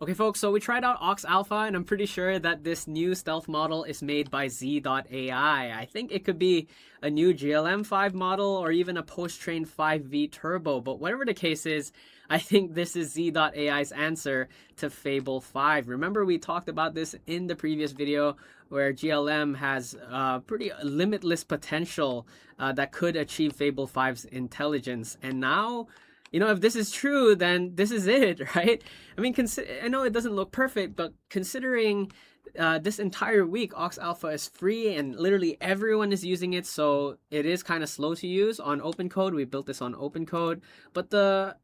Okay, folks, so we tried out Ox Alpha, and I'm pretty sure that this new stealth model is made by Z.ai. I think it could be a new GLM5 model or even a post-trained 5V turbo, but whatever the case is, I think this is Z.ai's answer to Fable 5. Remember, we talked about this in the previous video where GLM has pretty limitless potential that could achieve Fable 5's intelligence, and now if this is true, then this is it, right? I mean, I know it doesn't look perfect, but considering this entire week, Ox Alpha is free and literally everyone is using it, so it is kind of slow to use on OpenCode. We built this on OpenCode, but the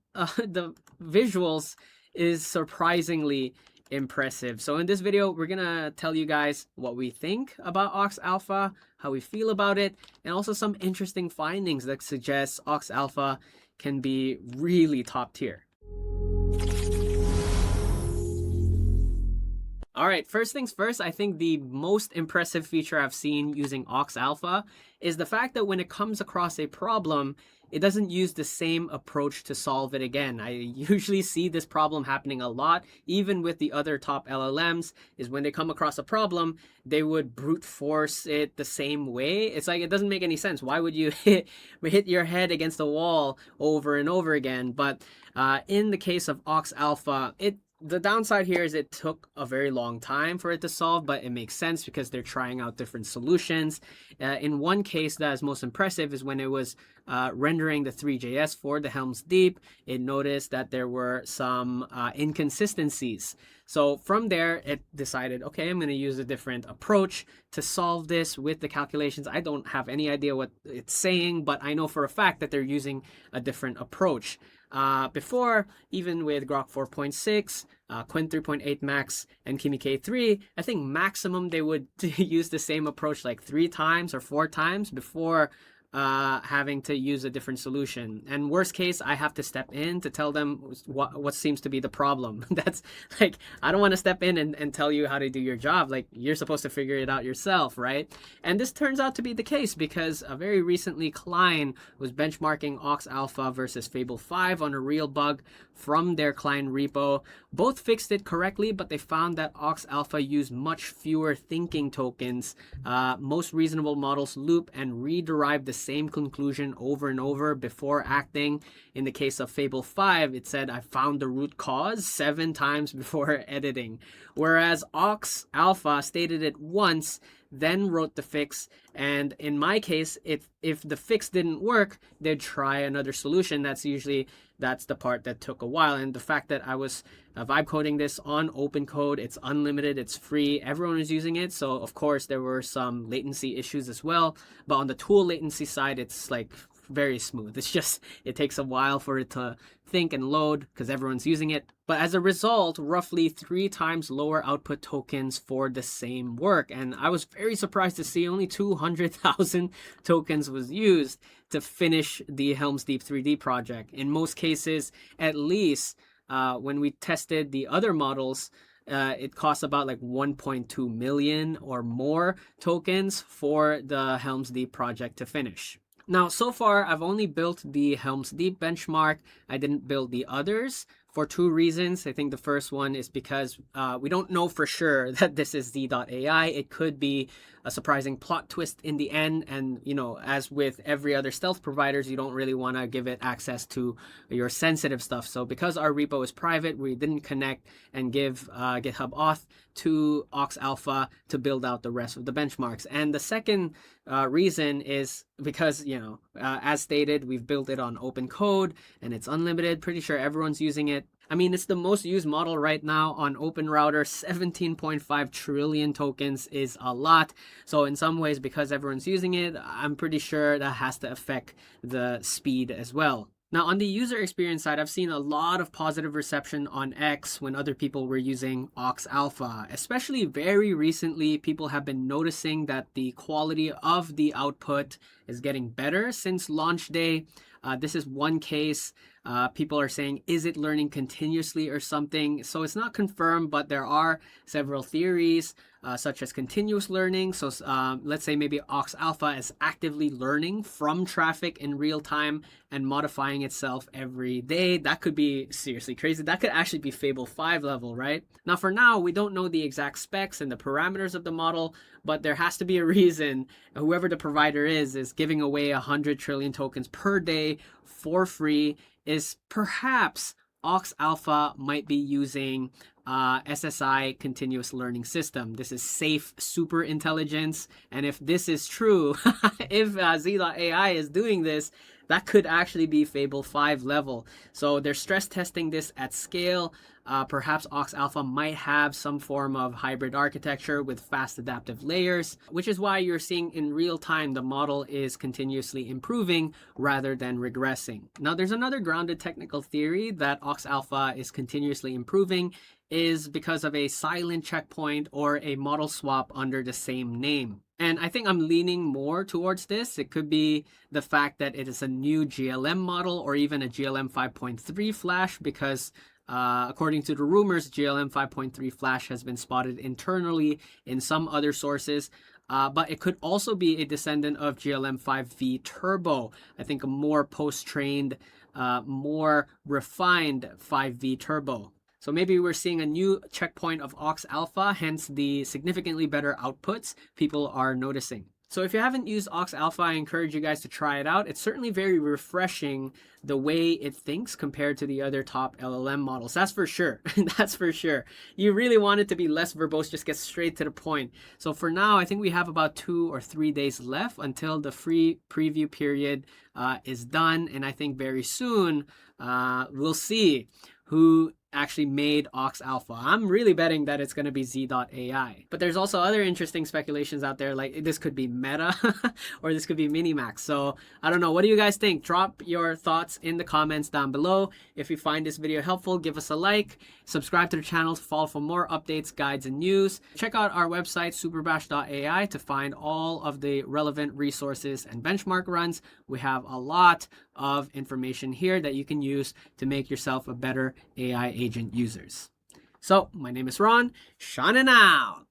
visuals is surprisingly impressive. So in this video, we're gonna tell you guys what we think about Ox Alpha, how we feel about it, and also some interesting findings that suggest Ox Alpha can be really top tier. Alright, first things first, I think the most impressive feature I've seen using Ox Alpha is the fact that when it comes across a problem, it doesn't use the same approach to solve it again. I usually see this problem happening a lot, even with the other top LLMs, is when they come across a problem, they would brute force it the same way. It's like, it doesn't make any sense. Why would you hit your head against the wall over and over again? But in the case of Ox Alpha, the downside here is it took a very long time for it to solve, but it makes sense because they're trying out different solutions. In one case that is most impressive is when it was rendering the 3JS for the Helm's Deep, it noticed that there were some inconsistencies. So from there, it decided, okay, I'm going to use a different approach to solve this with the calculations. I don't have any idea what it's saying, but I know for a fact that they're using a different approach. Before, even with Grok 4.6, Qwen 3.8 Max, and Kimi K3, I think maximum they would use the same approach like 3 times or 4 times before having to use a different solution. And worst case, I have to step in to tell them what seems to be the problem. That's like, I don't want to step in and tell you how to do your job. Like, you're supposed to figure it out yourself, right? And this turns out to be the case because very recently Qwen was benchmarking Ox Alpha versus Fable 5 on a real bug from their Qwen repo. Both fixed it correctly, but they found that Ox Alpha used much fewer thinking tokens. Most reasonable models loop and rederive the same conclusion over and over before acting. In the case of Fable 5, it said, I found the root cause 7 times before editing. Whereas Ox Alpha stated it once, then wrote the fix. And in my case, if the fix didn't work, they'd try another solution. That's the part that took a while. And the fact that I was vibe coding this on OpenCode, it's unlimited, it's free, everyone is using it. So of course there were some latency issues as well. But on the tool latency side, it's like very smooth. It's just, it takes a while for it to think and load because everyone's using it. But as a result, roughly 3 times lower output tokens for the same work. And I was very surprised to see only 200,000 tokens was used to finish the Helm's Deep 3D project. In most cases, at least when we tested the other models, it costs about like 1.2 million or more tokens for the Helm's Deep project to finish. Now, so far, I've only built the Helm's Deep benchmark. I didn't build the others for 2 reasons. I think the first one is because we don't know for sure that this is Z.ai. It could be a surprising plot twist in the end. And, as with every other stealth providers, you don't really want to give it access to your sensitive stuff. So because our repo is private, we didn't connect and give GitHub auth to Ox Alpha to build out the rest of the benchmarks. And the second reason is because, as stated, we've built it on OpenCode and it's unlimited. Pretty sure everyone's using it. I mean, it's the most used model right now on OpenRouter. 17.5 trillion tokens is a lot. So in some ways, because everyone's using it, I'm pretty sure that has to affect the speed as well. Now, on the user experience side, I've seen a lot of positive reception on X when other people were using Ox Alpha. Especially very recently, people have been noticing that the quality of the output is getting better since launch day. This is one case. People are saying, is it learning continuously or something? So it's not confirmed, but there are several theories, such as continuous learning. So let's say maybe Ox Alpha is actively learning from traffic in real time and modifying itself every day. That could be seriously crazy. That could actually be Fable 5 level, right? Now, for now, we don't know the exact specs and the parameters of the model, but there has to be a reason whoever the provider is giving away 100 trillion tokens per day for free. Is perhaps Ox Alpha might be using SSI continuous learning system. This is safe super intelligence. And if this is true, if Z.ai is doing this, that could actually be Fable 5 level. So they're stress testing this at scale. Perhaps Ox Alpha might have some form of hybrid architecture with fast adaptive layers, which is why you're seeing in real time the model is continuously improving rather than regressing. Now, there's another grounded technical theory that Ox Alpha is continuously improving is because of a silent checkpoint or a model swap under the same name. And I think I'm leaning more towards this. It could be the fact that it is a new GLM model or even a GLM 5.3 flash because according to the rumors, GLM 5.3 flash has been spotted internally in some other sources. But it could also be a descendant of GLM 5V Turbo. I think a more post-trained, more refined 5V Turbo. So maybe we're seeing a new checkpoint of Ox Alpha, hence the significantly better outputs people are noticing. So if you haven't used Ox Alpha, I encourage you guys to try it out. It's certainly very refreshing the way it thinks compared to the other top LLM models. That's for sure. That's for sure. You really want it to be less verbose, just get straight to the point. So for now, I think we have about 2 or 3 days left until the free preview period is done. And I think very soon we'll see who actually made Ox Alpha. I'm really betting that it's going to be Z.ai. But there's also other interesting speculations out there, like this could be Meta or this could be Minimax. So I don't know. What do you guys think? Drop your thoughts in the comments down below. If you find this video helpful, give us a like. Subscribe to the channel to follow for more updates, guides, and news. Check out our website, superbash.ai, to find all of the relevant resources and benchmark runs. We have a lot of information here that you can use to make yourself a better AI agent users. So, my name is Ron, shining out.